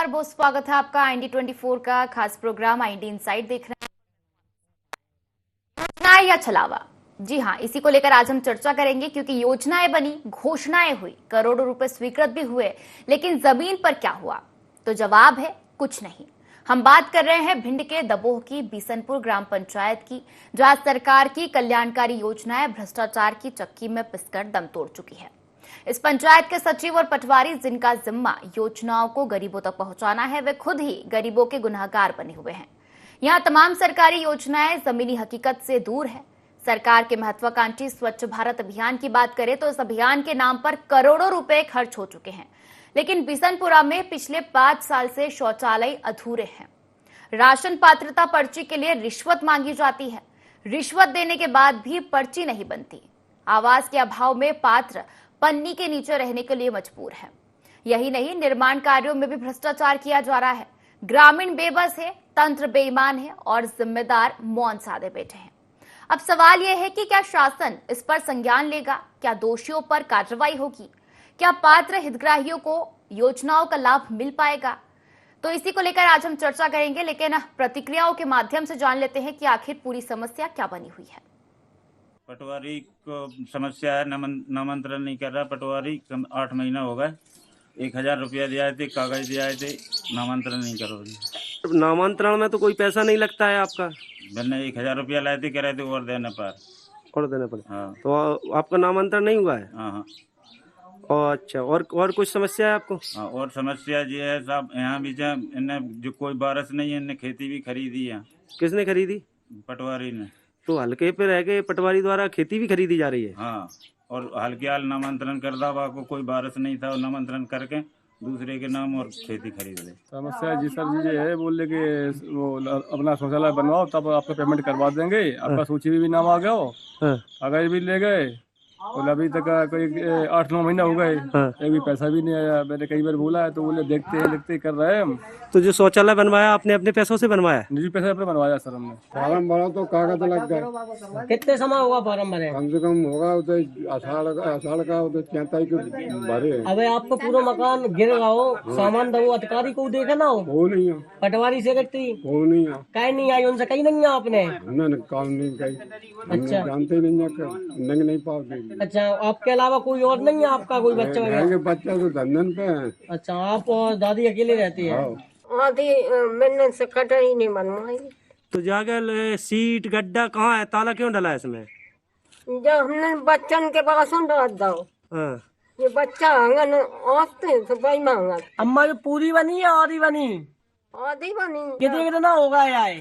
बहुत स्वागत है आपका IND24 का खास प्रोग्राम IND इनसाइड देख रहे हैं। योजनाएं या छलावा, जी हाँ, इसी को लेकर आज हम चर्चा करेंगे क्योंकि योजनाएं बनी, घोषणाएं हुई, करोड़ों रुपए स्वीकृत भी हुए, लेकिन जमीन पर क्या हुआ? तो जवाब है कुछ नहीं। हम बात कर रहे हैं भिंड के दबोह की बिशनपुर ग्राम पंचायत की, जहां सरकार की कल्याणकारी योजनाएं भ्रष्टाचार की चक्की में पिसकर दम तोड़ चुकी है। इस पंचायत के सचिव और पटवारी, जिनका जिम्मा योजनाओं को गरीबों तक पहुंचाना है, वे खुद ही गरीबों के गुनहगार बने हुए हैं। यहाँ तमाम सरकारी योजनाएं जमीनी हकीकत से दूर है। सरकार के महत्वाकांक्षी स्वच्छ भारत अभियान की बात करें तो इस अभियान के नाम पर करोड़ों रुपए खर्च हो चुके हैं, लेकिन बिशनपुरा में पिछले 5 साल से शौचालय अधूरे हैं। राशन पात्रता पर्ची के लिए रिश्वत मांगी जाती है, रिश्वत देने के बाद भी पर्ची नहीं बनती। आवास के अभाव में पात्र पन्नी के नीचे रहने के लिए मजबूर है। यही नहीं, निर्माण कार्यों में भी भ्रष्टाचार किया जा रहा है। ग्रामीण बेबस है, तंत्र बेईमान है और जिम्मेदार मौन साधे बैठे हैं। अब सवाल यह है कि क्या शासन इस पर संज्ञान लेगा? क्या दोषियों पर कार्रवाई होगी? क्या पात्र हितग्राहियों को योजनाओं का लाभ मिल पाएगा? तो इसी को लेकर आज हम चर्चा करेंगे, लेकिन प्रतिक्रियाओं के माध्यम से जान लेते हैं कि आखिर पूरी समस्या क्या बनी हुई है। पटवारी को समस्या है, नामांतरण नहीं कर रहा पटवारी। 8 महीना हो गए, 1000 रुपया दिया थे, कागज दिया थे, नामांतरण नहीं करो। नामांतरण में तो कोई पैसा नहीं लगता है आपका? मैंने 1000 रुपया लाए थे, कह रहे थे और देने पड़े। हाँ। तो आपका नामांतरण नहीं हुआ है? हाँ। और अच्छा, और कुछ समस्या है आपको? हाँ, और समस्या ये है साहब, यहाँ भी इन्हें जो कोई बारिश नहीं है, इन्हें खेती भी खरीदी है। किसने खरीदी? पटवारी ने। तो हल्के पे रह के पटवारी द्वारा खेती भी खरीदी जा रही है? हाँ, और हल्के हाल नामांतरण कर दा को कोई बारिश नहीं था, और नामांतरण करके दूसरे के नाम और खेती खरीद ले। समस्या जी सर जी ये है, बोले कि वो अपना शौचालय बनवाओ तब आपका पेमेंट करवा देंगे। आपका सूची में भी नाम आ गया हो, कागज भी ले गए, और अभी तक कोई 8-9 महीना हो गए, एक भी पैसा भी नहीं आया। मैंने कई बार बोला है तो बोले देखते हैं कर रहे हैं हम। तो जो शौचालय बनवाया आपने अपने पैसों से बनवाया? निजी पैसे पे बनवाया सर हमने। फार्म भरा तो कागज लग गए। कितने समय होगा फार्म भरे? कम से कम होगा आषाढ़ का 34 को भरे। अबे आपको पूरा मकान गिर रहा हो, सामान दो, अधिकारी को देखे ना हो, वो नहीं है, पटवारी सेक्रेटरी वो नहीं है, कहीं नहीं आई, उनसे कहीं नहीं है आपने? हमने काम नहीं कही। अच्छा, जानते नहीं है, नहीं पाते। अच्छा, आपके अलावा कोई और नहीं है आपका? कोई बच्चा वगैरह? बच्चा तो धंधन पे है। अच्छा, आप और दादी अकेले रहती है? आधी मैंने से कटाई नहीं बनवाई। तो जाकर सीट गड्ढा कहाँ है? ताला क्यों डला है इसमें? जब हमने बच्चन के पास डाल दो, ये बच्चा आंगन आते तो भाई मांगा। अम्मा जो पूरी बनी है आधी बनी? आधी बनी। कितना होगा यार?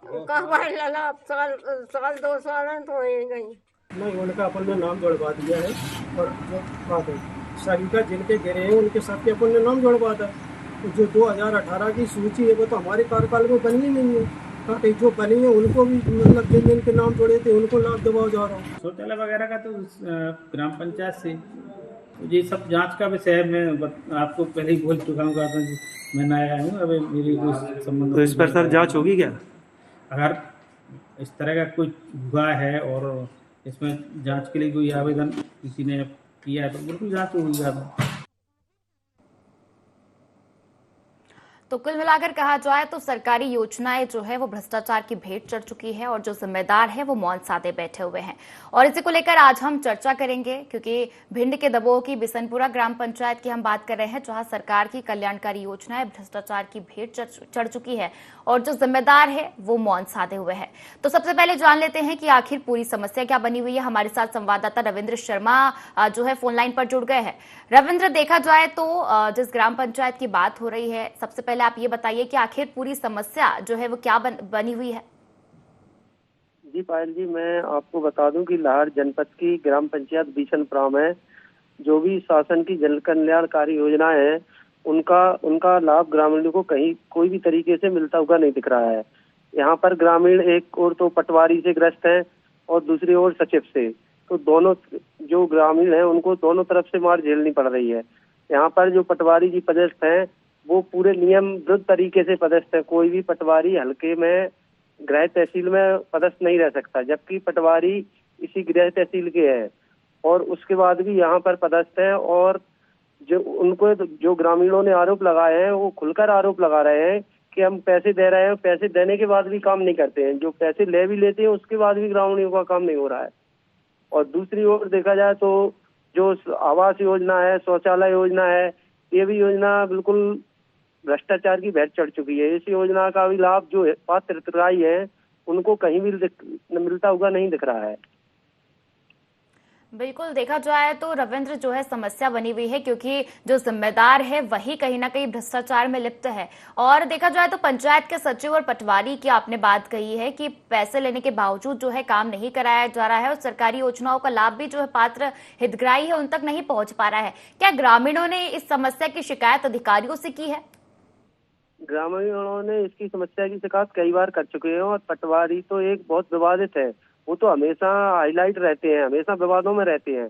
कहवाई लला साल 2 साल तो हो गई। नहीं, उनका अपन ने नाम जोड़वा दिया है, और जो बात है सभी का जिनके गिरे हैं उनके सबके अपन ने नाम जोड़वा था। तो जो 2018 की सूची है वो तो हमारे कार्यकाल में बनी नहीं है। कहीं जो बनी है उनको भी मतलब जिन जिनके नाम जोड़े थे उनको लाभ दबाव जा रहा हूँ। शौचालय वगैरह का तो ग्राम पंचायत से ये सब जांच का विषय है। मैं आपको पहले ही बोल चुका हूँ, मैं नया हूँ, अभी मेरी कोई संबंध। तो इस पर सर जाँच होगी क्या? अगर इस तरह का कोई हुआ है और इसमें जांच के लिए कोई आवेदन किसी ने किया है तो बिल्कुल जांच होगी। तो कुल मिलाकर कहा जाए तो सरकारी योजनाएं जो है वो भ्रष्टाचार की भेंट चढ़ चुकी है और जो जिम्मेदार है वो मौन साधे बैठे हुए हैं। और इसी को लेकर आज हम चर्चा करेंगे क्योंकि भिंड के दबोह की बिशनपुरा ग्राम पंचायत की हम बात कर रहे हैं, जहां सरकार की कल्याणकारी योजनाएं भ्रष्टाचार की भेंट चढ़ चुकी है और जो जिम्मेदार है वो मौन साधे हुए हैं। तो सबसे पहले जान लेते हैं कि आखिर पूरी समस्या क्या बनी हुई है। हमारे साथ संवाददाता रविंद्र शर्मा जो है फोन लाइन पर जुड़ गए हैं। रविंद्र, देखा जाए तो जिस ग्राम पंचायत की बात हो रही है, सबसे पहले आप ये बताइए कि आखिर पूरी समस्या जो है वो क्या बनी हुई है। जी पायल जी, मैं आपको बता दूं कि लाहौर जनपद की ग्राम पंचायत बिशनपुरा में जो भी शासन की जन कल्याणकारी योजना है उनका लाभ ग्रामीणों को कहीं कोई भी तरीके से मिलता हुआ नहीं दिख रहा है। यहाँ पर ग्रामीण एक और तो पटवारी से ग्रस्त है और दूसरी ओर सचिव से, तो दोनों जो ग्रामीण हैं उनको दोनों तरफ से मार झेलनी पड़ रही है। यहाँ पर जो पटवारी जी पदस्थ हैं वो पूरे नियम विरुद्ध तरीके से पदस्थ है। कोई भी पटवारी हल्के में गृह तहसील में पदस्थ नहीं रह सकता, जबकि पटवारी इसी गृह तहसील के हैं और उसके बाद भी यहाँ पर पदस्थ है और जो उनको जो ग्रामीणों ने आरोप लगाए हैं वो खुलकर आरोप लगा रहे हैं कि हम पैसे दे रहे हैं, पैसे देने के बाद भी काम नहीं करते हैं, जो पैसे ले भी लेते हैं उसके बाद भी ग्रामीणों का काम नहीं हो रहा है। और दूसरी ओर देखा जाए तो जो आवास योजना है, शौचालय योजना है, ये भी योजना बिल्कुल भ्रष्टाचार की भेंट चढ़ चुकी है। इस योजना का भी लाभ जो पात्र हितग्राही है उनको कहीं भी मिलता हुआ नहीं दिख रहा है। बिल्कुल, देखा जाए तो रविंद्र जो है समस्या बनी हुई है, क्योंकि जो जिम्मेदार है वही कहीं ना कहीं भ्रष्टाचार में लिप्त है। और देखा जाए तो पंचायत के सचिव और पटवारी की आपने बात कही है कि पैसे लेने के बावजूद जो है काम नहीं कराया जा रहा है और सरकारी योजनाओं का लाभ भी जो है पात्र हितग्राही है उन तक नहीं पहुंच पा रहा है। क्या ग्रामीणों ने इस समस्या की शिकायत अधिकारियों से की है? ग्रामीणों ने इसकी समस्या की शिकायत कई बार कर चुके हैं और पटवारी तो एक बहुत विवादित है, वो तो हमेशा हाईलाइट रहते हैं, हमेशा विवादों में रहते हैं,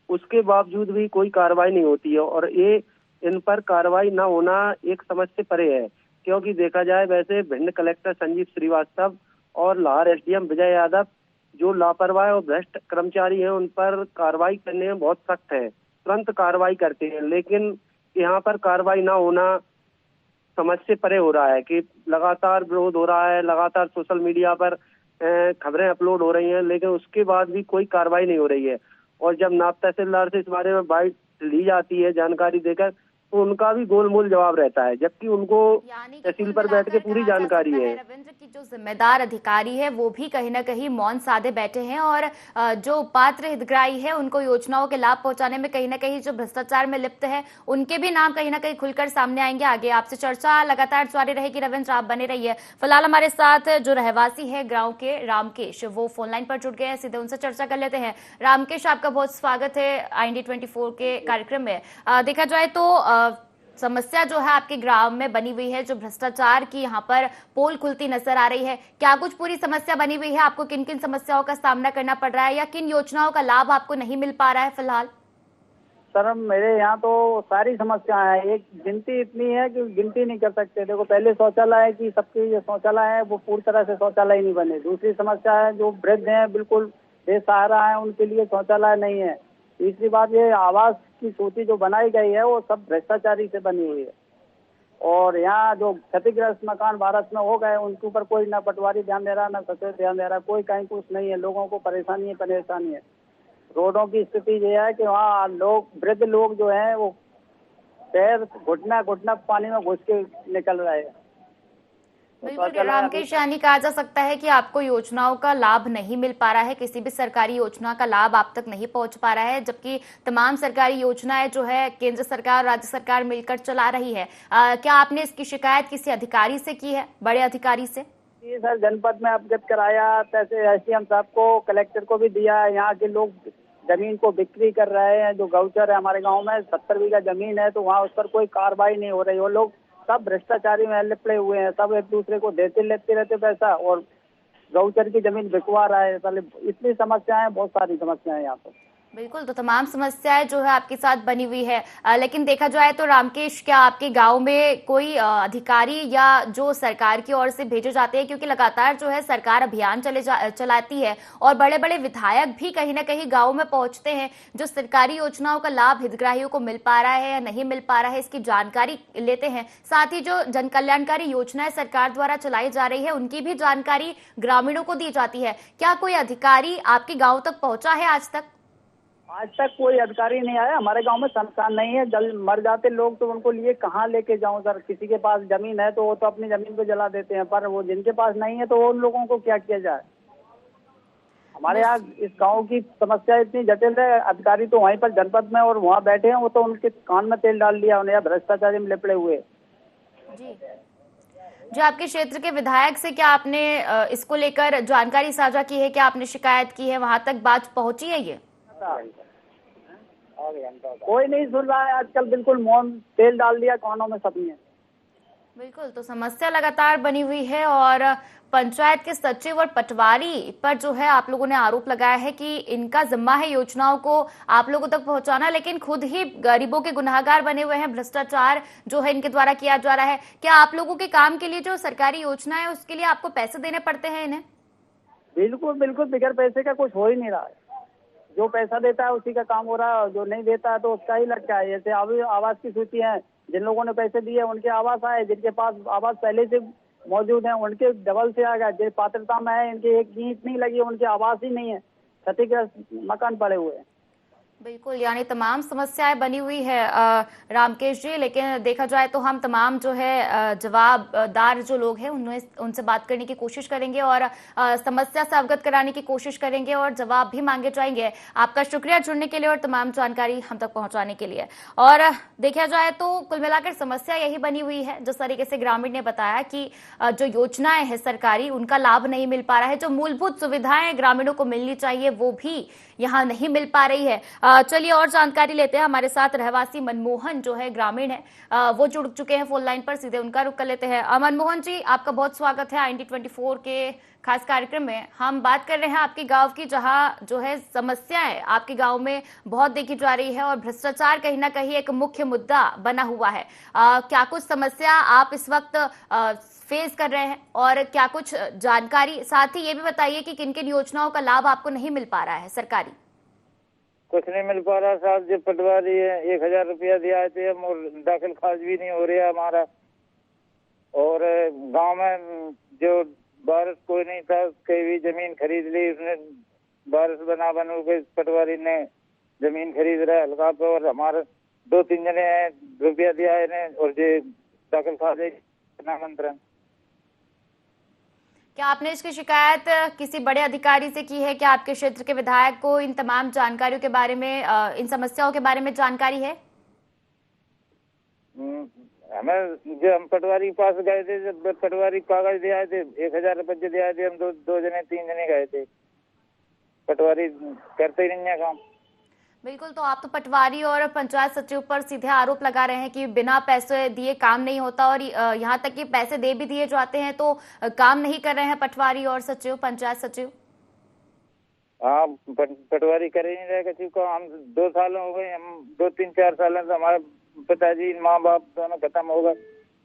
उसके बावजूद भी कोई कार्रवाई नहीं होती है। और ये इन पर कार्रवाई न होना एक समझ से परे है, क्योंकि देखा जाए वैसे भिंड कलेक्टर संजीव श्रीवास्तव और लाहौर एसडीएम विजय यादव जो लापरवाह और भ्रष्ट कर्मचारी हैं उन पर कार्रवाई करने में बहुत सख्त है, तुरंत कार्रवाई करते हैं। लेकिन यहाँ पर कार्रवाई न होना समझ से परे हो रहा है कि लगातार विरोध हो रहा है, लगातार सोशल मीडिया पर खबरें अपलोड हो रही हैं, लेकिन उसके बाद भी कोई कार्रवाई नहीं हो रही है। और जब नायब तहसीलदार से इस बारे में बाइट ली जाती है जानकारी देकर, तो उनका भी गोलमोल जवाब रहता है, जबकि उनको तहसील पर बैठ के पूरी जानकारी है। रविंद्र की जो जिम्मेदार अधिकारी है वो भी कहीं ना कहीं मौन साधे बैठे हैं और जो पात्र हितग्राही है उनको योजनाओं के लाभ पहुंचाने में कहीं ना कहीं जो भ्रष्टाचार में लिप्त है उनके भी नाम कहीं ना कहीं खुलकर सामने आएंगे। आगे आपसे चर्चा लगातार जारी रहेगी रविंद्र, आप बने रहिए। फिलहाल हमारे साथ जो रहवासी है गाँव के रामकेश, वो फोन लाइन पर जुड़ गए हैं, सीधे उनसे चर्चा कर लेते हैं। रामकेश, आपका बहुत स्वागत है IND24 के कार्यक्रम में। देखा जाए तो समस्या जो है आपके ग्राम में बनी हुई है, जो भ्रष्टाचार की यहाँ पर पोल खुलती नजर आ रही है, क्या कुछ पूरी समस्या बनी हुई है? आपको किन किन समस्याओं का सामना करना पड़ रहा है या किन योजनाओं का लाभ आपको नहीं मिल पा रहा है फिलहाल? सर मेरे यहाँ तो सारी समस्याएं हैं, एक गिनती इतनी है कि गिनती नहीं कर सकते। देखो पहले शौचालय की सबके जो शौचालय है वो पूरी तरह से शौचालय नहीं बने। दूसरी समस्या है जो वृद्ध हैं बिल्कुल बेसहारा है, उनके लिए शौचालय नहीं है। तीसरी बात ये आवास की सूची जो बनाई गई है वो सब भ्रष्टाचारी से बनी हुई है। और यहाँ जो क्षतिग्रस्त मकान भारत में हो गए उनके ऊपर कोई ना पटवारी ध्यान दे रहा ना सचिव ध्यान दे रहा, कोई कहीं कुछ नहीं है। लोगों को परेशानी है। रोडों की स्थिति ये है कि वहाँ लोग वृद्ध लोग जो हैं वो पैर घुटना पानी में घुस के निकल रहे हैं। बिल्कुल रामकेश, यानी कहा जा सकता है कि आपको योजनाओं का लाभ नहीं मिल पा रहा है, किसी भी सरकारी योजना का लाभ आप तक नहीं पहुंच पा रहा है, जबकि तमाम सरकारी योजनाएं जो है केंद्र सरकार और राज्य सरकार मिलकर चला रही है। क्या आपने इसकी शिकायत किसी अधिकारी से की है, बड़े अधिकारी से? जी सर, जनपद में अवगत कराया, तैसे एसडीएम साहब को, कलेक्टर को भी दिया। यहाँ के लोग जमीन को बिक्री कर रहे हैं। जो गौचर है हमारे गाँव में 70 बीघा जमीन है, तो वहाँ उस पर कोई कार्रवाई नहीं हो रही। वो लोग सब भ्रष्टाचारी में लिपटे हुए हैं, सब एक दूसरे को देते लेते रहते पैसा और गौचर की जमीन बिकवा रहा है। इतनी समस्याएं, बहुत सारी समस्याएं यहाँ पर। बिल्कुल, तो तमाम समस्याएं जो है आपके साथ बनी हुई है। लेकिन देखा जाए तो रामकेश, क्या आपके गांव में कोई अधिकारी या जो सरकार की ओर से भेजे जाते हैं, क्योंकि लगातार जो है सरकार अभियान चलाती है और बड़े बड़े विधायक भी कहीं ना कहीं गाँव में पहुंचते हैं, जो सरकारी योजनाओं का लाभ हितग्राहियों को मिल पा रहा है या नहीं मिल पा रहा है इसकी जानकारी लेते हैं। साथ ही जो जन कल्याणकारी योजनाएं सरकार द्वारा चलाई जा रही है उनकी भी जानकारी ग्रामीणों को दी जाती है। क्या कोई अधिकारी आपके गाँव तक पहुंचा है आज तक? आज तक कोई अधिकारी नहीं आया। हमारे गांव में शमशान नहीं है, जल मर जाते लोग तो उनको लिए कहाँ लेके जाऊं सर। किसी के पास जमीन है तो वो तो अपनी जमीन पे जला देते हैं, पर वो जिनके पास नहीं है तो उन लोगों को क्या किया जाए। हमारे यहाँ इस गांव की समस्या इतनी जटिल है, अधिकारी तो वहीं पर जनपद में और वहाँ बैठे हैं, वो तो उनके कान में तेल डाल दिया उन्हें, भ्रष्टाचारी में लिपटे हुए। जी, जो आपके क्षेत्र के विधायक से क्या आपने इसको लेकर जानकारी साझा की है, क्या आपने शिकायत की है, वहां तक बात पहुंची है? ये कोई नहीं सुन रहा है आजकल, बिल्कुल मौन, तेल डाल दिया कानों में सबने। बिल्कुल, तो समस्या लगातार बनी हुई है और पंचायत के सचिव और पटवारी पर जो है आप लोगों ने आरोप लगाया है कि इनका जिम्मा है योजनाओं को आप लोगों तक पहुंचाना, लेकिन खुद ही गरीबों के गुनाहगार बने हुए हैं। भ्रष्टाचार जो है इनके द्वारा किया जा रहा है। क्या आप लोगों के काम के लिए जो सरकारी योजना है उसके लिए आपको पैसे देने पड़ते हैं इन्हें? बिल्कुल बिल्कुल, बगैर पैसे का कुछ हो ही नहीं रहा है। जो पैसा देता है उसी का काम हो रहा है, जो नहीं देता है तो उसका ही लटका है। जैसे अभी आवास की सूची है, जिन लोगों ने पैसे दिए उनके आवास आए, जिनके पास आवास पहले से मौजूद है उनके डबल से आ गया। जो पात्रता में है इनकी एक ईंट नहीं लगी, उनके आवास ही नहीं है, क्षतिग्रस्त मकान पड़े हुए हैं। बिल्कुल, यानी तमाम समस्याएं बनी हुई है रामकेश जी। लेकिन देखा जाए तो हम तमाम जो है जवाबदार जो लोग हैं उनसे बात करने की कोशिश करेंगे और समस्या से अवगत कराने की कोशिश करेंगे और जवाब भी मांगे जाएंगे। आपका शुक्रिया जुड़ने के लिए और तमाम जानकारी हम तक पहुंचाने के लिए। और देखा जाए तो कुल मिलाकर समस्या यही बनी हुई है, जिस तरीके से ग्रामीण ने बताया कि जो योजनाएं हैं सरकारी उनका लाभ नहीं मिल पा रहा है, जो मूलभूत सुविधाएं ग्रामीणों को मिलनी चाहिए वो भी यहाँ नहीं मिल पा रही है। चलिए और जानकारी लेते हैं। हमारे साथ रहवासी मनमोहन जो है ग्रामीण है, वो जुड़ चुके हैं फोन लाइन पर, सीधे उनका रुख कर लेते हैं। मनमोहन जी, आपका बहुत स्वागत है IND24 के खास कार्यक्रम में। हम बात कर रहे हैं आपके गांव की, जहां जो है समस्याएं आपके गांव में बहुत देखी जा रही है और भ्रष्टाचार कहीं ना कहीं एक मुख्य मुद्दा बना हुआ है। क्या कुछ समस्या आप इस वक्त फेस कर रहे हैं और क्या कुछ जानकारी, साथ ही ये भी बताइए कि किन किन योजनाओं का लाभ आपको नहीं मिल पा रहा है सरकारी? कुछ नहीं मिल पा रहा साहब। जो पटवारी है 1000 रुपया दिया थे, दाखिल खास भी नहीं हो रहा हमारा। और गांव में जो बारिश कोई नहीं था, कहीं भी जमीन खरीद ली उसने, बारिश बनू के पटवारी ने जमीन खरीद रहा है हल्का पे। और हमारे 2-3 जने हैं, रुपया दिया है और जो दाखिल खास नामंत्रण। क्या आपने इसकी शिकायत किसी बड़े अधिकारी से की है? क्या आपके क्षेत्र के विधायक को इन तमाम जानकारियों के बारे में, इन समस्याओं के बारे में जानकारी है? हमें जो हम पटवारी के पास गए थे, जब पटवारी कागज दिए आए थे 1000 रुपये दिए थे, हम 2-3 जने गए थे। पटवारी करते ही नहीं है काम। बिल्कुल, तो आप तो पटवारी और पंचायत सचिव पर सीधे आरोप लगा रहे हैं कि बिना पैसे दिए काम नहीं होता और यहाँ तक कि पैसे दे भी दिए जाते हैं तो काम नहीं कर रहे हैं पटवारी और सचिव, पंचायत सचिव। हाँ, पटवारी कर ही नहीं रहे किसी को। हम 2 साल हो गए, हम 2-3-4 साल से हमारे पिताजी माँ बाप दोनों खत्म हो गए,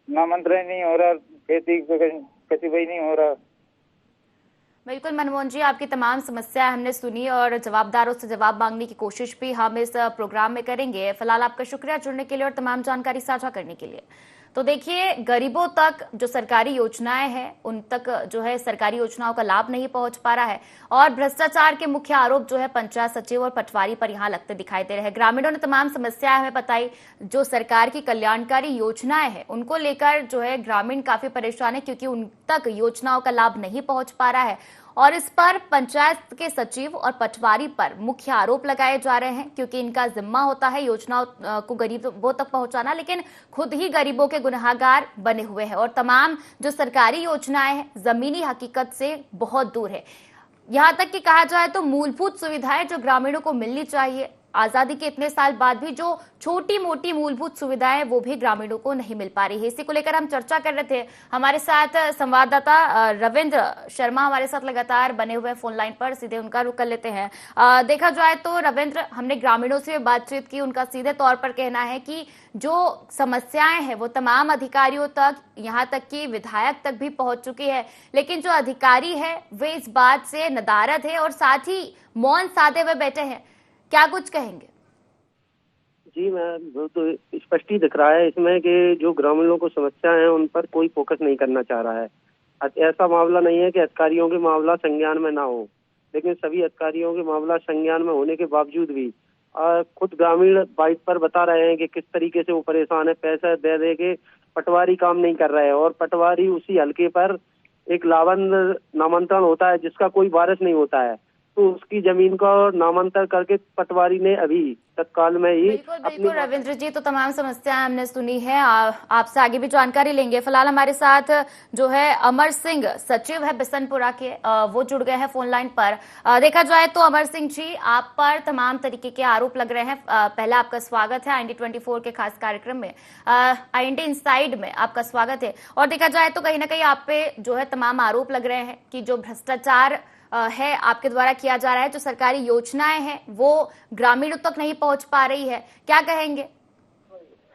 नामंत्रण नहीं हो रहा, खेती किसी भाई नहीं हो रहा। बिल्कुल मनमोहन जी, आपकी तमाम समस्याएं हमने सुनी और जवाबदारों से जवाब मांगने की कोशिश भी हम इस प्रोग्राम में करेंगे। फिलहाल आपका शुक्रिया जुड़ने के लिए और तमाम जानकारी साझा करने के लिए। तो देखिए, गरीबों तक जो सरकारी योजनाएं हैं उन तक जो है सरकारी योजनाओं का लाभ नहीं पहुंच पा रहा है और भ्रष्टाचार के मुख्य आरोप जो है पंचायत सचिव और पटवारी पर यहाँ लगते दिखाई दे रहे हैं। ग्रामीणों ने तमाम समस्याएं हमें बताई। जो सरकार की कल्याणकारी योजनाएं हैं उनको लेकर जो है ग्रामीण काफी परेशान है, क्योंकि उन तक योजनाओं का लाभ नहीं पहुंच पा रहा है और इस पर पंचायत के सचिव और पटवारी पर मुख्य आरोप लगाए जा रहे हैं, क्योंकि इनका जिम्मा होता है योजनाओं को गरीबों तक पहुंचाना, लेकिन खुद ही गरीबों के गुनहगार बने हुए हैं और तमाम जो सरकारी योजनाएं हैं जमीनी हकीकत से बहुत दूर है। यहां तक कि कहा जाए तो मूलभूत सुविधाएं जो ग्रामीणों को मिलनी चाहिए, आजादी के इतने साल बाद भी जो छोटी मोटी मूलभूत सुविधाएं वो भी ग्रामीणों को नहीं मिल पा रही है। इसी को लेकर हम चर्चा कर रहे थे। हमारे साथ संवाददाता रविंद्र शर्मा हमारे साथ लगातार बने हुए फोन लाइन पर, सीधे उनका रुख कर लेते हैं। देखा जाए तो रविंद्र, हमने ग्रामीणों से बातचीत की, उनका सीधे तौर पर कहना है कि जो समस्याएं हैं वो तमाम अधिकारियों तक, यहाँ तक कि विधायक तक भी पहुंच चुकी है, लेकिन जो अधिकारी है वे इस बात से नदारद है और साथ ही मौन साधे हुए बैठे हैं। क्या कुछ कहेंगे? जी मैम, वो तो स्पष्ट ही दिख रहा है इसमें कि जो ग्रामीणों को समस्या है उन पर कोई फोकस नहीं करना चाह रहा है। ऐसा मामला नहीं है कि अधिकारियों के मामला संज्ञान में ना हो, लेकिन सभी अधिकारियों के मामला संज्ञान में होने के बावजूद भी खुद ग्रामीण बाइट पर बता रहे हैं कि किस तरीके से वो परेशान है। पैसा दे दे के पटवारी काम नहीं कर रहे हैं और पटवारी उसी हल्के पर एक लावंद नामांतरण होता है जिसका कोई वारिस नहीं होता है, तो उसकी जमीन का नामांतरण करके पटवारी ने अभी तत्काल में ही बिल्कुल रविंद्र जी, तो तमाम समस्याएं हमने सुनी है, आपसे आगे भी जानकारी लेंगे। फिलहाल हमारे साथ जो है अमर सिंह सचिव है बिशनपुरा के, वो जुड़ गए हैं फोन लाइन पर। देखा जाए तो अमर सिंह जी, आप पर तमाम तरीके के आरोप लग रहे हैं। पहले आपका स्वागत है IND24 के खास कार्यक्रम में, IND इनसाइड में आपका स्वागत है। और देखा जाए तो कहीं ना कहीं आप पे जो है तमाम आरोप लग रहे हैं कि जो भ्रष्टाचार है आपके द्वारा किया जा रहा है, जो सरकारी योजनाएं हैं वो ग्रामीणों तक नहीं पहुंच पा रही है। क्या कहेंगे?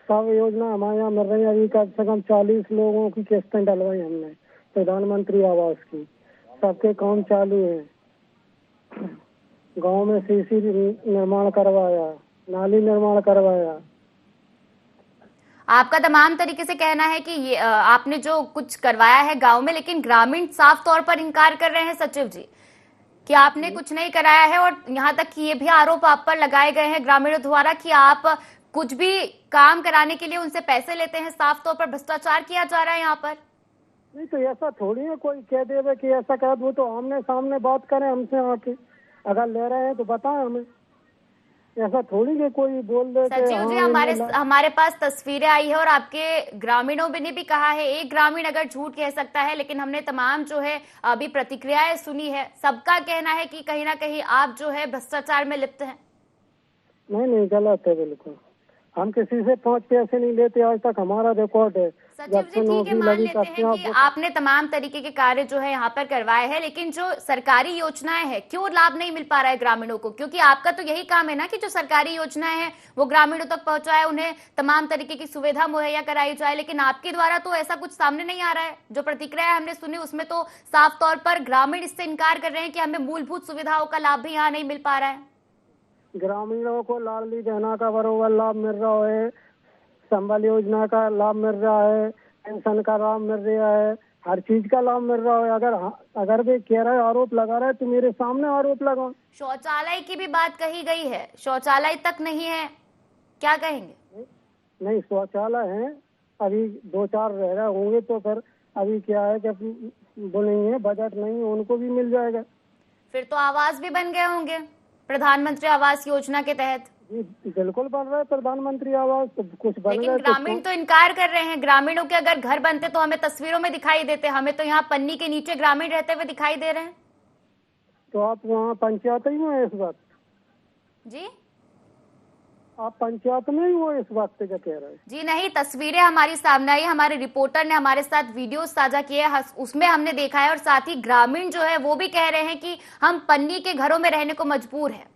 सब योजना हमारे यहाँ मिल रही है। अभी कम से कम 40 लोगों की किस्तें डलवाई हमने प्रधानमंत्री आवास की, सबके काम चालू है। गांव में सीसी निर्माण करवाया, नाली निर्माण करवाया। आपका तमाम तरीके से कहना है कि ये आपने जो कुछ करवाया है गांव में, लेकिन ग्रामीण साफ तौर पर इनकार कर रहे हैं सचिव जी कि आपने कुछ नहीं कराया है, और यहाँ तक कि ये भी आरोप आप पर लगाए गए हैं ग्रामीणों द्वारा कि आप कुछ भी काम कराने के लिए उनसे पैसे लेते हैं। साफ तौर पर भ्रष्टाचार किया जा रहा है यहाँ पर। नहीं तो ऐसा थोड़ी है कोई कह देवे कि ऐसा कर, वो तो आमने सामने बात करें हमसे आके, अगर ले रहे हैं तो बताएं हमें। ऐसा थोड़ी है कोई बोल दे कि सचिव जी, हमारे पास तस्वीरें आई है और आपके ग्रामीणों ने भी कहा है। एक ग्रामीण अगर झूठ कह सकता है, लेकिन हमने तमाम जो है अभी प्रतिक्रियाएं सुनी है, सबका कहना है कि कहीं ना कहीं आप जो है भ्रष्टाचार में लिप्त हैं। नहीं, गलत है बिल्कुल। हम किसी से 5 पैसे नहीं लेते, आज तक हमारा रिकॉर्ड है। सचिव जी, ठीक है, मान लेते हैं कि आपने तमाम तरीके के कार्य जो है यहाँ पर करवाए हैं, लेकिन जो सरकारी योजनाएं हैं क्यों लाभ नहीं मिल पा रहा है ग्रामीणों को? क्योंकि आपका तो यही काम है ना कि जो सरकारी योजनाएं हैं वो ग्रामीणों तक पहुंचाए, उन्हें तमाम तरीके की सुविधा मुहैया कराई जाए, लेकिन आपके द्वारा तो ऐसा कुछ सामने नहीं आ रहा है। जो प्रतिक्रिया हमने सुनी उसमें तो साफ तौर पर ग्रामीण इससे इनकार कर रहे हैं कि हमें मूलभूत सुविधाओं का लाभ भी यहाँ नहीं मिल पा रहा है। ग्रामीणों को लाडली बहना का बरोबर लाभ मिल रहा है, संबल योजना का लाभ मिल रहा है, पेंशन का लाभ मिल रहा है, हर चीज का लाभ मिल रहा है। अगर वे कह रहे आरोप लगा रहे तो मेरे सामने आरोप लगाओ। शौचालय की भी बात कही गई है, शौचालय तक नहीं है, क्या कहेंगे? नहीं, शौचालय है, अभी 2-4 रह रहे होंगे, तो फिर अभी क्या है कि वो नहीं है, बजट नहीं है, उनको भी मिल जाएगा। फिर तो आवास भी बन गए होंगे प्रधानमंत्री आवास योजना के तहत। बिल्कुल बन रहा है प्रधानमंत्री आवास, तो कुछ बन लेकिन ग्रामीण तो इनकार कर रहे हैं। ग्रामीणों के अगर घर बनते तो हमें तस्वीरों में दिखाई देते, हमें तो यहाँ पन्नी के नीचे ग्रामीण रहते हुए दिखाई दे रहे हैं। तो आप वहाँ पंचायत ही में इस वक्त? जी, आप पंचायत में ही हो इस वक्त क्या कह रहे हैं? जी नहीं, तस्वीरें हमारी सामने आई, हमारे रिपोर्टर ने हमारे साथ वीडियो साझा किए, उसमें हमने देखा है, और साथ ही ग्रामीण जो है वो भी कह रहे हैं कि हम पन्नी के घरों में रहने को मजबूर है।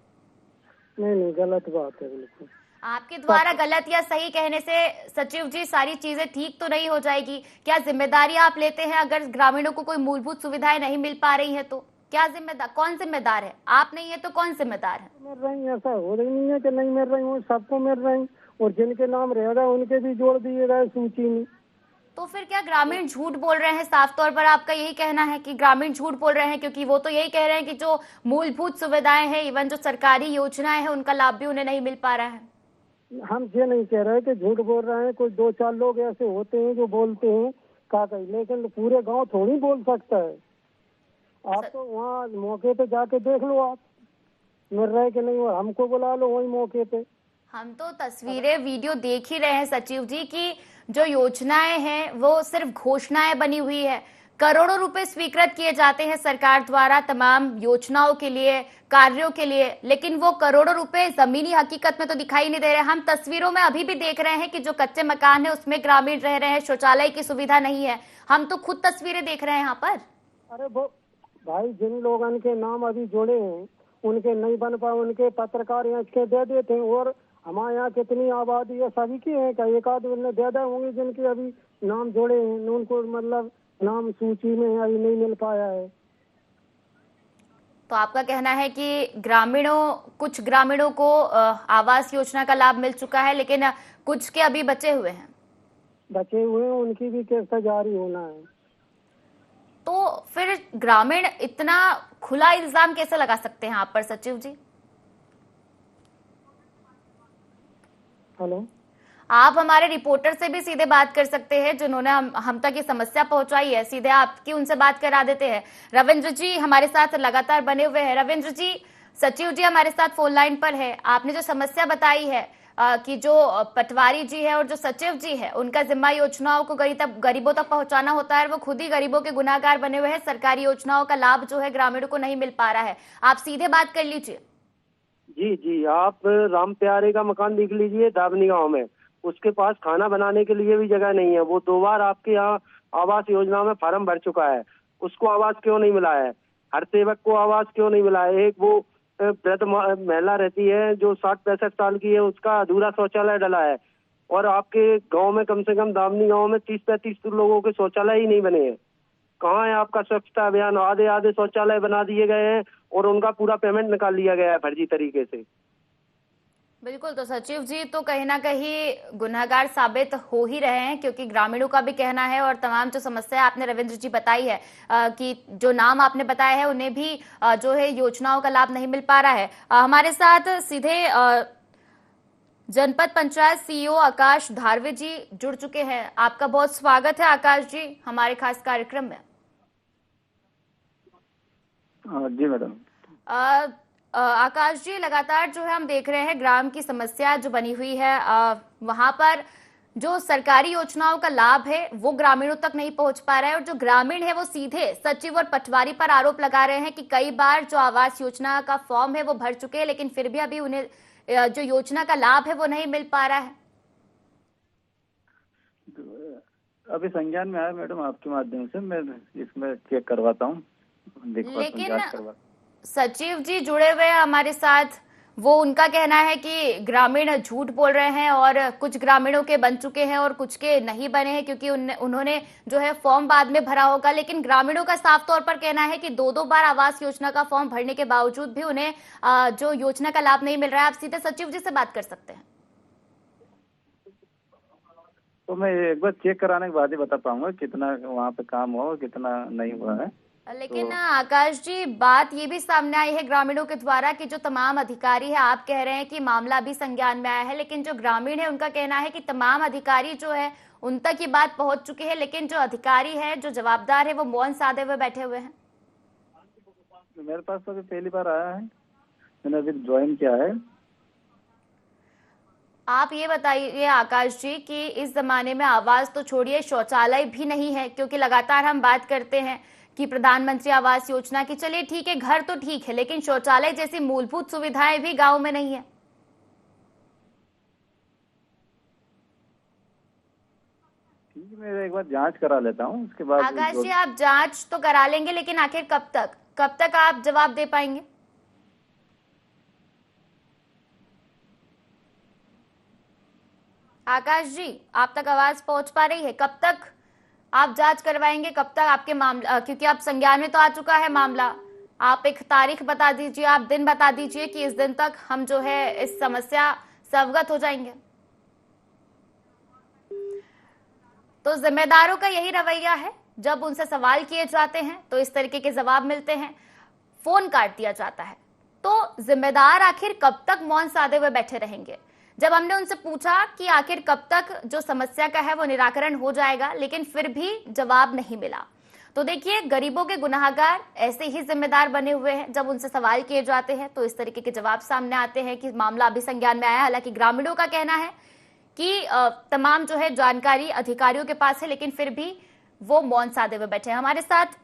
नहीं, गलत बात है बिल्कुल। आपके द्वारा गलत या सही कहने से सचिव जी सारी चीजें ठीक तो नहीं हो जाएगी। क्या जिम्मेदारी आप लेते हैं अगर ग्रामीणों को कोई मूलभूत सुविधाएं नहीं मिल पा रही है तो? क्या जिम्मेदार, कौन जिम्मेदार है? आप नहीं है तो कौन जिम्मेदार है? मिल रही, ऐसा हो रही नहीं है कि नहीं मिल रही हूँ, सबको मिल रही, और जिनके नाम रहेगा उनके भी जोड़ दिए गए सूची में। तो फिर क्या ग्रामीण झूठ बोल रहे हैं? साफ तौर पर आपका यही कहना है कि ग्रामीण झूठ बोल रहे हैं, क्योंकि वो तो यही कह रहे हैं कि जो मूलभूत सुविधाएं हैं, इवन जो सरकारी योजनाएं हैं, उनका लाभ भी उन्हें नहीं मिल पा रहा है। हम ये नहीं कह रहे कि झूठ बोल रहे हैं, कोई 2-4 लोग ऐसे होते हैं जो बोलते हैं काका, लेकिन पूरे गांव थोड़ी बोल सकता है। आप तो वहाँ मौके पे जाके देख लो, आप मिल रहे कि नहीं, और हमको बुला लो वही मौके पे। हम तो तस्वीरें वीडियो देख ही रहे हैं सचिव जी की जो योजनाएं हैं वो सिर्फ घोषणाएं बनी हुई है। करोड़ों रुपए स्वीकृत किए जाते हैं सरकार द्वारा तमाम योजनाओं के लिए, कार्यों के लिए, लेकिन वो करोड़ों रुपए जमीनी हकीकत में तो दिखाई नहीं दे रहे। हम तस्वीरों में अभी भी देख रहे हैं कि जो कच्चे मकान है उसमें ग्रामीण रह रहे हैं, शौचालय की सुविधा नहीं है। हम तो खुद तस्वीरें देख रहे हैं यहाँ पर। अरे वो भाई, जिन लोगों के नाम अभी जोड़े हैं उनके नहीं बन पाए, उनके पत्रकार यहाँ के दे देते हैं। और हमारे यहाँ कितनी आबादी है, सभी की है, क्या एक आध उन्हें दे दे होंगे जिनके अभी नाम जोड़े हैं, उनको मतलब नाम सूची में अभी नहीं मिल पाया है। तो आपका कहना है कि कुछ ग्रामीणों को आवास योजना का लाभ मिल चुका है, लेकिन कुछ के अभी बचे हुए हैं, उनकी भी किस्त जारी होना है। तो फिर ग्रामीण इतना खुला इल्जाम कैसे लगा सकते हैं आप पर सचिव जी? हेलो, आप हमारे रिपोर्टर से भी सीधे बात कर सकते हैं जिन्होंने हम तक ये समस्या पहुंचाई है, सीधे आपकी उनसे बात करा देते हैं। रविंद्र जी हमारे साथ लगातार बने हुए हैं। रविंद्र जी, सचिव जी हमारे साथ फोन लाइन पर है। आपने जो समस्या बताई है कि जो पटवारी जी है और जो सचिव जी है उनका जिम्मा योजनाओं को गरीबों तक पहुंचाना होता है, वो खुद ही गरीबों के गुनाहगार बने हुए हैं। सरकारी योजनाओं का लाभ जो है ग्रामीणों को नहीं मिल पा रहा है। आप सीधे बात कर लीजिए। जी, आप राम प्यारे का मकान देख लीजिए दावनी गांव में, उसके पास खाना बनाने के लिए भी जगह नहीं है। वो 2 बार आपके यहाँ आवास योजना में फार्म भर चुका है, उसको आवास क्यों नहीं मिला है? हर सेवक को आवास क्यों नहीं मिला है? एक वो वृद्ध महिला रहती है जो 60-65 साल की है, उसका अधूरा शौचालय डला है। और आपके गांव में कम से कम दावनी गांव में 30-35 लोगों के शौचालय ही नहीं बने हैं। कहाँ है आपका स्वच्छता अभियान? आधे आधे शौचालय बना दिए गए हैं और उनका पूरा पेमेंट निकाल लिया गया है फर्जी तरीके से। बिल्कुल, तो सचिव जी तो कहीं ना कहीं गुनहगार साबित हो ही रहे हैं, क्योंकि ग्रामीणों का भी कहना है और तमाम जो समस्या आपने रविंद्र जी बताई है कि जो नाम आपने बताया है उन्हें भी जो है योजनाओं का लाभ नहीं मिल पा रहा है। हमारे साथ सीधे जनपद पंचायत सीईओ आकाश धारवे जी जुड़ चुके हैं। आपका बहुत स्वागत है आकाश जी हमारे खास कार्यक्रम में। जी मैडम। आकाश जी, लगातार जो है हम देख रहे हैं ग्राम की समस्या जो बनी हुई है, वहां पर जो सरकारी योजनाओं का लाभ है वो ग्रामीणों तक नहीं पहुंच पा रहा है और जो ग्रामीण है वो सीधे सचिव और पटवारी पर आरोप लगा रहे हैं कि कई बार जो आवास योजना का फॉर्म है वो भर चुके हैं लेकिन फिर भी अभी उन्हें जो योजना का लाभ है वो नहीं मिल पा रहा है। अभी संज्ञान में आया मैडम, आपके माध्यम से मैं इसमें चेक करवाता हूँ। लेकिन सचिव जी जुड़े हुए हैं हमारे साथ, वो उनका कहना है कि ग्रामीण झूठ बोल रहे हैं और कुछ ग्रामीणों के बन चुके हैं और कुछ के नहीं बने हैं क्योंकि उन्होंने जो है फॉर्म बाद में भरा होगा। लेकिन ग्रामीणों का साफ तौर पर कहना है कि दो बार आवास योजना का फॉर्म भरने के बावजूद भी उन्हें जो योजना का लाभ नहीं मिल रहा है। आप सीधे सचिव जी से बात कर सकते हैं। तो मैं एक बार चेक कराने के बाद ही बता पाऊंगा कितना वहाँ पे काम हुआ और कितना नहीं हुआ है। लेकिन आकाश जी, बात ये भी सामने आई है ग्रामीणों के द्वारा कि जो तमाम अधिकारी है, आप कह रहे हैं कि मामला अभी संज्ञान में आया है, लेकिन जो ग्रामीण है उनका कहना है कि तमाम अधिकारी जो है उन तक ये बात पहुंच चुकी है, लेकिन जो अधिकारी है, जो जवाबदार है, वो मौन साधे हुए बैठे हुए हैं। मेरे पास तो अभी पहली बार आया है, मैंने अभी ज्वाइन किया है। आप ये बताइए आकाश जी कि इस जमाने में आवास तो छोड़िए, शौचालय भी नहीं है, क्योंकि लगातार हम बात करते हैं कि प्रधानमंत्री आवास योजना की, चलिए ठीक है, घर तो ठीक है, लेकिन शौचालय जैसी मूलभूत सुविधाएं भी गांव में नहीं है। ठीक है, मैं एक बार जांच करा लेता हूँ, उसके बाद। आकाश जी, आप जांच तो करा लेंगे, लेकिन आखिर कब तक आप जवाब दे पाएंगे? आकाश जी, आप तक आवाज पहुंच पा रही है? कब तक आप जांच करवाएंगे? कब तक आपके मामला, क्योंकि आप संज्ञान में तो आ चुका है मामला, आप एक तारीख बता दीजिए, आप दिन बता दीजिए कि इस दिन तक हम जो है इस समस्या से अवगत हो जाएंगे। तो जिम्मेदारों का यही रवैया है, जब उनसे सवाल किए जाते हैं तो इस तरीके के जवाब मिलते हैं, फोन काट दिया जाता है। तो जिम्मेदार आखिर कब तक मौन साधे हुए बैठे रहेंगे? जब हमने उनसे पूछा कि आखिर कब तक जो समस्या का है वो निराकरण हो जाएगा, लेकिन फिर भी जवाब नहीं मिला। तो देखिए, गरीबों के गुनाहगार ऐसे ही जिम्मेदार बने हुए हैं। जब उनसे सवाल किए जाते हैं तो इस तरीके के जवाब सामने आते हैं कि मामला अभी संज्ञान में आया। हालांकि ग्रामीणों का कहना है कि तमाम जो है जानकारी अधिकारियों के पास है, लेकिन फिर भी वो मौन साधे हुए बैठे हैं। हमारे साथ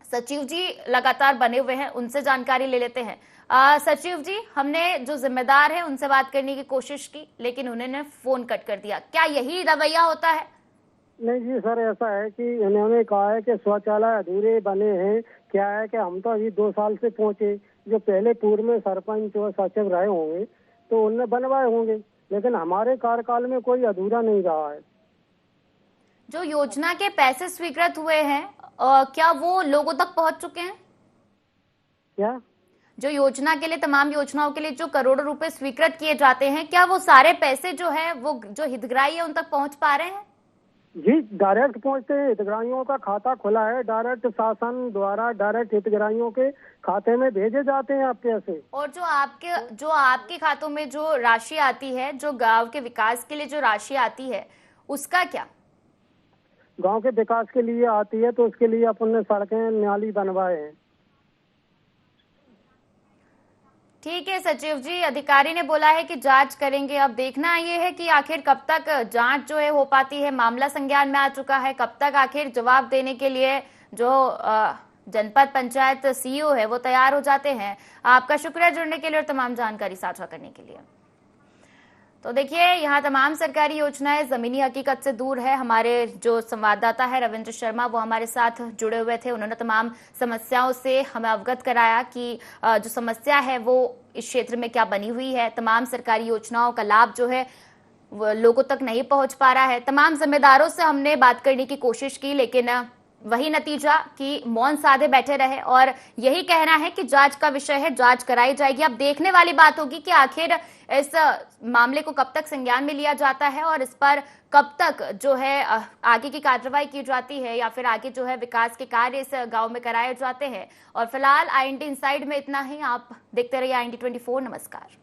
सचिव जी लगातार बने हुए हैं, उनसे जानकारी ले लेते हैं। सचिव जी, हमने जो जिम्मेदार है उनसे बात करने की कोशिश की, लेकिन उन्होंने फोन कट कर दिया। क्या यही रवैया होता है? नहीं जी सर, ऐसा है कि इन्होंने कहा है कि शौचालय अधूरे बने हैं। क्या है कि हम तो अभी 2 साल से पहुंचे, जो पहले पूर्व में सरपंच और सचिव रहे होंगे तो उनने बनवाए होंगे, लेकिन हमारे कार्यकाल में कोई अधूरा नहीं रहा है। जो योजना के पैसे स्वीकृत हुए हैं, क्या वो लोगों तक पहुंच चुके हैं? क्या जो योजना के लिए, तमाम योजनाओं के लिए जो करोड़ों रुपए स्वीकृत किए जाते हैं, क्या वो सारे पैसे जो है वो जो हितग्राही है उन तक पहुंच पा रहे हैं? जी, डायरेक्ट पहुंचते हैं। हितग्राहियों का खाता खुला है, डायरेक्ट शासन द्वारा डायरेक्ट हितग्राहियों के खाते में भेजे जाते हैं आप पैसे। और जो आपके खातों में जो राशि आती है, जो गांव के विकास के लिए जो राशि आती है, उसका क्या? गांव के विकास के लिए आती है तो उसके लिए अपन ने सड़कें नाली बनवाए हैं। ठीक है सचिव जी, अधिकारी ने बोला है कि जांच करेंगे। अब देखना ये है कि आखिर कब तक जांच जो है हो पाती है। मामला संज्ञान में आ चुका है, कब तक आखिर जवाब देने के लिए जो जनपद पंचायत सीईओ है वो तैयार हो जाते हैं। आपका शुक्रिया जुड़ने के लिए और तमाम जानकारी साझा करने के लिए। तो देखिए, यहाँ तमाम सरकारी योजनाएं जमीनी हकीकत से दूर है। हमारे जो संवाददाता है रविंद्र शर्मा, वो हमारे साथ जुड़े हुए थे। उन्होंने तमाम समस्याओं से हमें अवगत कराया कि जो समस्या है वो इस क्षेत्र में क्या बनी हुई है। तमाम सरकारी योजनाओं का लाभ जो है वो लोगों तक नहीं पहुंच पा रहा है। तमाम जिम्मेदारों से हमने बात करने की कोशिश की, लेकिन वही नतीजा कि मौन साधे बैठे रहे और यही कहना है कि जांच का विषय है, जांच कराई जाएगी। अब देखने वाली बात होगी कि आखिर इस मामले को कब तक संज्ञान में लिया जाता है और इस पर कब तक जो है आगे की कार्रवाई की जाती है या फिर आगे जो है विकास के कार्य इस गांव में कराए जाते हैं। और फिलहाल IND इनसाइड में इतना ही। आप देखते रहिए IND 24। नमस्कार।